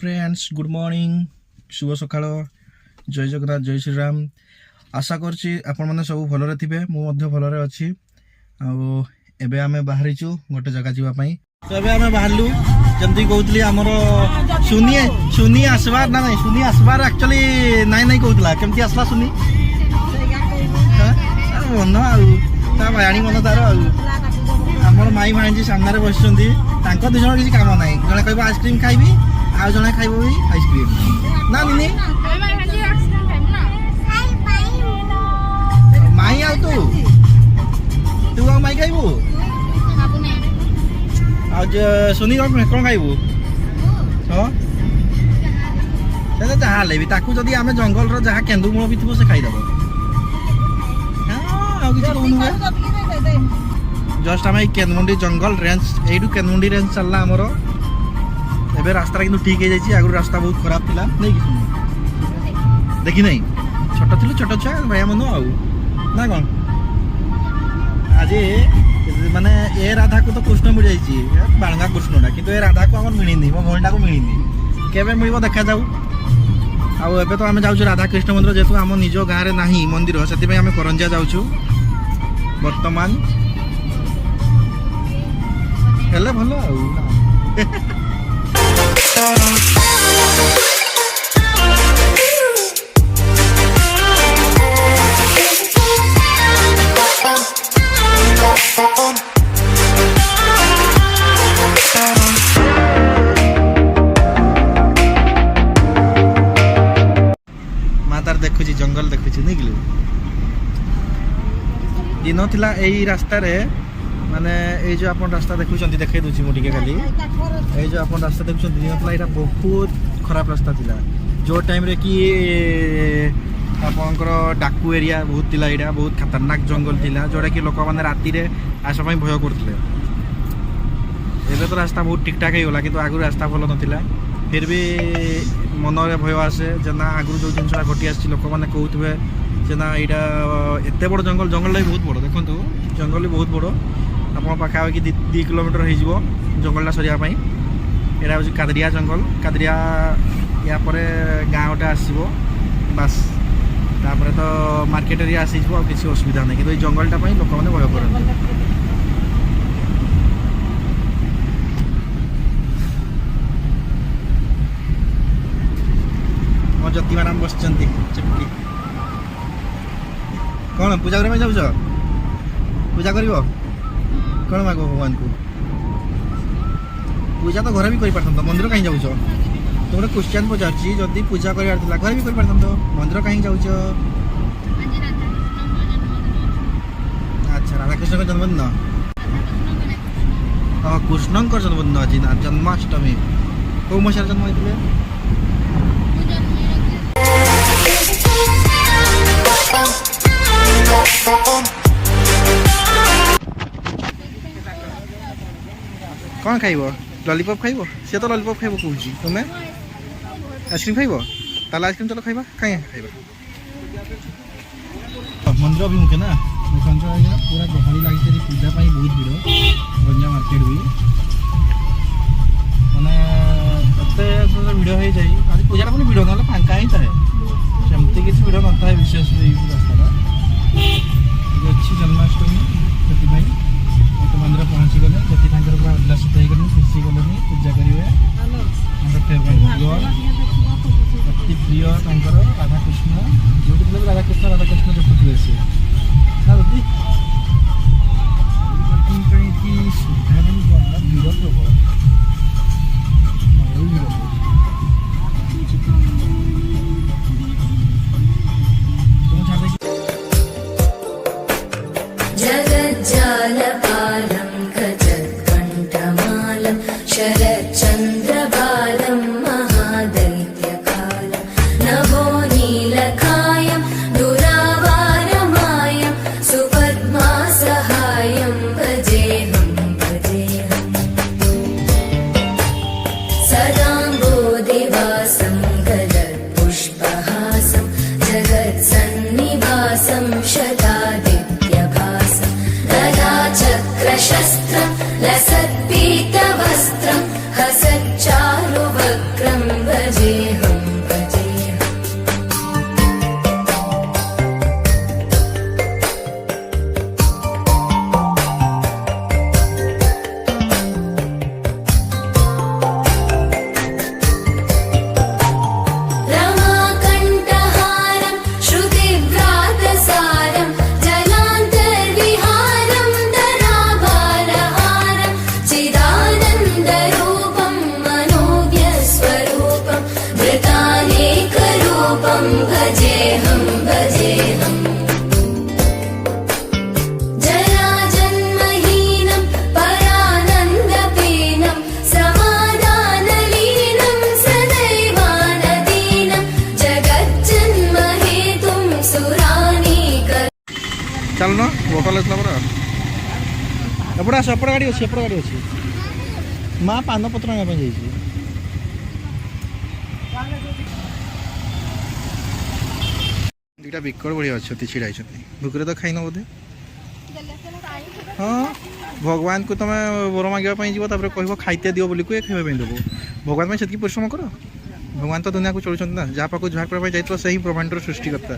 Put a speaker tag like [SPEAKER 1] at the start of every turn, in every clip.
[SPEAKER 1] friends good morning शुभ सकाळ जय जगन्नाथ जय श्री राम आशा करछि आपण माने सब भलरे थिबे मु मध्य भलरे अछि आ एबे आमे बाहरिछु गोटे जगह जीवा पई तो एबे आमे बाहरलु जंती कहउतली हमरो सुनी आसबार ना नहीं सुनी आसबार एक्चुअली नाही नाही कहउतला केमती आसला सुनी हां मन आ ता बायाणी मन तार आ हमर माई भांजी सामने रे बसचंदी तांको दुजण किछि काम नाही जणे कहबो आइसक्रीम खाइबी आ जणे खाइबो भी आइसक्रीम ना निनी माई आ तू आ माई खाइबो आज सुनी कोन खाइबो हो से जहा लेबी ताकू जदी आमे जंगल रो जहा केंदु मूल भी थिबो से खाइ दबो हां आ किछि कहनु जस्ट आम केंदमुंडी जंगल रेंज यू केंदमुंडी रेंज चलना आमर एबे रास्ता किंतु ठीक है जाइए आगु रास्ता बहुत खराब थिला नहीं कि देखी नहीं छोट थिलु छोट छुआ भैया मन आउ ना कौन आज माने ए राधा को तो कृष्ण मिल जाइए बाणगा कृष्णटा किंतु ए राधा को आम मिलनी मो भौणीटा को मिलनी केबे मिलबो देखा जाऊ आउ एबे तो आम जाउछु राधा कृष्ण मंदिर जेतु आम निज गाँव रे नाही मंदिर सेति पई आम करंजिया जाउछु वर्तमान हेले भलो आउ मातार देखुची जंगल देखुची नहीं गलु दिन थिला एई रास्ता रे माने ए जो अपन रास्ता देखुछंती देखाई दूची मोटी के खाली ए जो अपन रास्ता देखुछंती दिन थिला एटा बहुत खराब रास्ता थिला जो टाइम रे कि आपनकर डाकू एरिया बहुत थिला एटा बहुत खतरनाक जंगल थिला जोडा कि लोक माने राती रे आसा पई भय करथले एबे तो रास्ता बहुत ठीक ठाक हे होला किंतु आगु रास्ता भलो नथिला फिर भी मन रे भय आसे जना आगु जो जिनसा घटी आसी लोक माने कहउतबे जना एटा एते बड़ जंगल जंगल बहुत बड़ देखंतु जंगल बहुत बड़ आप पाखापाखि 2 किलोमीटर हो जंगलटा सरिया यहाँ हूँ कादरिया जंगल कादरिया या परे गाँ गोटे आसो बास तापर तो मार्केट एरिया आसीज आ किसी असुविधा नहीं कि जंगलटा लोक मैंने भय कर मो ज्योति मैडम बस चिपकी कौन पूजा करने जाऊ पूजा कर कौन माग भगवान को पूजा तो घर भी कर पारत मंदिर कहीं जाऊच तो गोटे क्वेश्चन पचार जदि पूजा कर घर भी कर पारत मंदिर कहीं जाऊच अच्छा राधाकृष्ण जन्मदिन हाँ कृष्ण जन्मदिन आज जन्माष्टमी कौ मसीह जन्म होते कौन खाइब लॉलीपॉप खाइब सी तो लॉलीपॉप खाइब कहूँ तुम्हें आइसक्रीम खाइब ताला आइसक्रीम चलो खाइबा कहीं खाइबा मंदिर अभिमुखे ना पूरा गहली लगी पूजा बहुत भीड़ गंजा मार्केट भी माने एत भिड़ हो जाए आज पूजा पुणी भिड़ ना फांका ही थाए सेमती किसी भिड़ न था विशेष रास्ता अच्छी जन्माष्टमी से मंदिर पहुँची गले जति पूरा उल्लासित हो खुशी गले पूजा करेंगे अति प्रिय राधाकृष्ण जो राधाकृष्ण जपुथे सी सुविधा भिड़ प्रबल
[SPEAKER 2] जगत्सन्निवासं शतादित्यभासं ददाच
[SPEAKER 1] ଚାଲୁନ ଭୋକ ଲାଗୁଥିଲା ପରା ଏପଟେ ଆସ ଏପଟେ ଗାଡ଼ି ଅଛି ମା ପାନ ପତ୍ର ଆଣିବା ପାଇଁ ଯାଇଛି ଦୁଇଟା ବିକଳ ଭଳିଆ ଅଛନ୍ତି ଛିଡ଼ା ହେଇଛନ୍ତି ଭୁକରେ ତ ଖାଇନ ବୋଧେ ହଁ ଭଗବାନଙ୍କୁ ତମେ ବର ମାଗିବା ପାଇଁ ଯିବ ତାପରେ କହିବ ଖାଇତେ ଦିଅ ବୋଲି କୁହେ ଖାଇବା ପାଇଁ ଦେବ ଭଗବାନ ପାଇଁ ସେତିକି ପରିଶ୍ରମ କର ଭଗବାନ ତ ଦୁନିଆକୁ ଚଳୁଛନ୍ତି ନା ଯାହା ପାଖକୁ ଝାଡ଼ କରିବା ପାଇଁ ଯାଇଥିବ ସେହି ବ୍ରହ୍ମାଣ୍ଡର ସୃଷ୍ଟିକର୍ତ୍ତା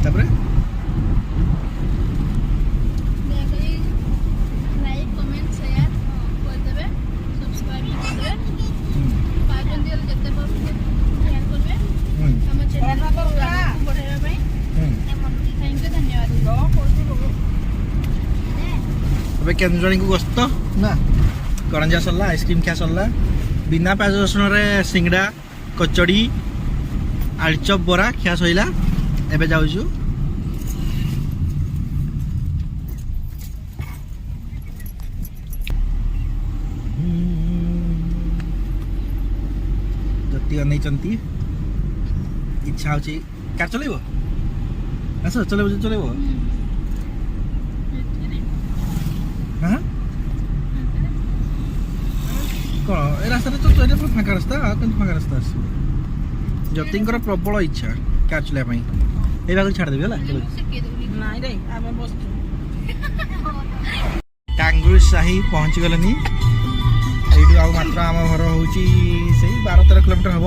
[SPEAKER 1] ତାପରେ ଏବେ କେନ୍ଦୁଝରକୁ ଗସ୍ତ ନା କରଞ୍ଜା ସରିଲା ଆଇସ୍କ୍ରିମ୍ ଖିଆ ସରିଲା ବିନା ପିଆଜ ରସୁଣରେ ସିଙ୍ଗଡ଼ା କଚଡ଼ି ଆଳୁଚପ ବରା ଖିଆ ସରିଲା ଏବେ ଯାଉଛୁ ଜ୍ୟୋତି ଅନେଇଛନ୍ତି ଇଚ୍ଛା ହଉଛି କାର ଚଲେଇବ ଆସ ଚଲେଇବ ହଁ କ'ଣ ଏ ରାସ୍ତାରେ ତ ଏଇଟା ପୁରା ଫାଙ୍କା ରାସ୍ତା ଆଉ କେମିତି ଫାଙ୍କା ରାସ୍ତା ଆସିବ ଜ୍ୟୋତିଙ୍କର ପ୍ରବଳ ଇଚ୍ଛା କାର ଚଲେଇବା ପାଇଁ ଏଇ ଭାଗରେ ଛାଡ଼ିଦେବି ହେଲା ଟାଙ୍ଗୁର ସାହି ପହଞ୍ଚିଗଲେନି ଏଇଠୁ ଆଉ ମାତ୍ର ଆମ ଘର ହେଉଛି ସେଇ 12-13 କିଲୋମିଟର ହେବ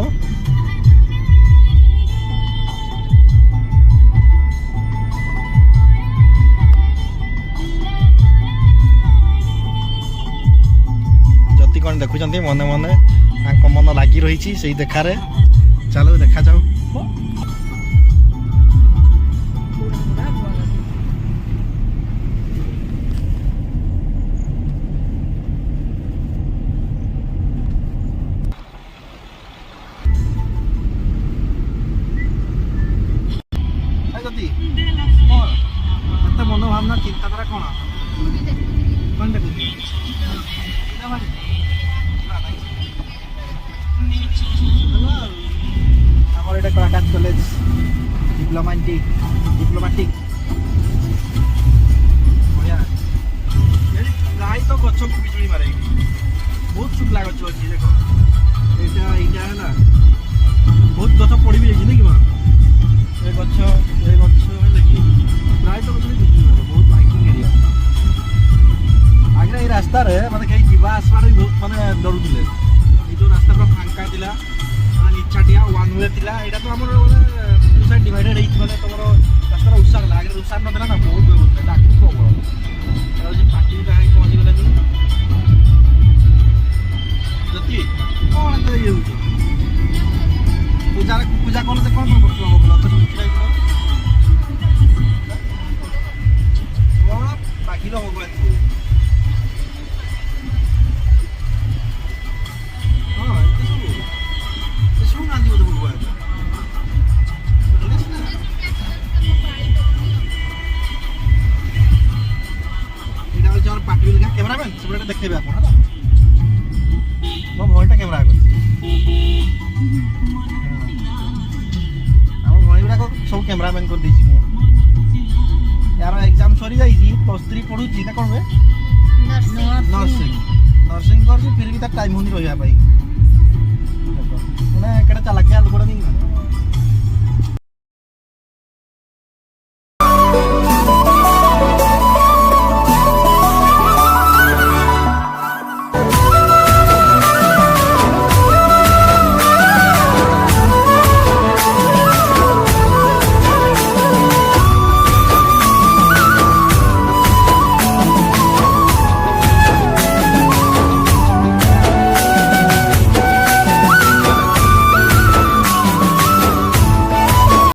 [SPEAKER 1] କ'ଣ ଦେଖୁଛନ୍ତି ମନେ ମନେ ତାଙ୍କ ମନ ଲାଗି ରହିଛି ସେଇ ଦେଖାରେ ଚାଲୁ ଦେଖାଯାଉ ଏତେ ମନୋଭାବନା ଚିନ୍ତାଧାରା କ'ଣ ଦେଖୁଛି ଆମର ଏଇଟା କଳାକାଶ କଲେଜ ଡିପ୍ଲୋମାଟିକ୍ ବଢ଼ିଆ ପ୍ରାୟତଃ ଗଛକୁ ବିଜୁଳି ମାରେ ବହୁତ ଶୁଖିଲା ଗଛ ଅଛି ଦେଖ ଏଇଟା ହେଲା ବହୁତ ଗଛ ପଡ଼ି ବି ଯାଇଛି ନାଇଁ କି ମା ଏ ଗଛ ହେଲେ କି ପ୍ରାୟତଃ ଗଛରେ ବିଜୁଳି ମାରେ ବହୁତ ହାଇକିଂ ଏରିଆ ଆଗରେ ଏଇ ରାସ୍ତାରେ ମାନେ କେହି ଯିବା ଆସିବାରେ ବି ବହୁତ ମାନେ ଡରୁଥିଲେ ଏଇ ଯେଉଁ ରାସ୍ତା ପୁରା ଫାଙ୍କା ଥିଲା ନିଛାଟିଆ ୱାନ୍ ୱେ ଥିଲା ଏଇଟା ତ ଆମର ମାନେ ଟୁ ସାଇଡ୍ ଡିଭାଇଡେଡ୍ ହେଇଛି ମାନେ ତମର ରାସ୍ତାର ଉସାର ହେଲା ଆଗରେ ଉସାର ନଥିଲା ନା ବହୁତ ବ୍ୟବସ୍ଥା ଡାକି ପ୍ରବଳ ହେଉଛି ପାଟି ବାହାରି ପହଞ୍ଚିଗଲାନି ଯଦି କ'ଣ ଏତେ ଇଏ ହେଉଛି ପୂଜା କଲେ ତ କ'ଣ କରୁଛୁ ହବ ବୋଲେ ଅଥଚ କ'ଣ ମାଗିଲ ଭଗବାନଙ୍କୁ କ୍ୟାମେରାମ୍ୟାନ୍ ସେପଟେ ଦେଖେଇବେ ଆପଣ ହେଲା ମୋ ଭଉଣୀଟା କ୍ୟାମେରା କରୁଛି ଆମ ଭଉଣୀ ଗୁଡ଼ାକ ସବୁ କ୍ୟାମେରାମ୍ୟାନ୍ କରିଦେଇଛି ମୁଁ ୟାର ଏକ୍ଜାମ୍ ସରିଯାଇଛି +3 ପଢ଼ୁଛି ନା କ'ଣ ହୁଏ ନର୍ସିଂ କରୁଛି ଫିର୍ ବି ତା ଟାଇମ୍ ହେଉନି ରହିବା ପାଇଁ ମାନେ କେଟା ଚାଲାକିଆ ଲୋକଟା ନେଇକି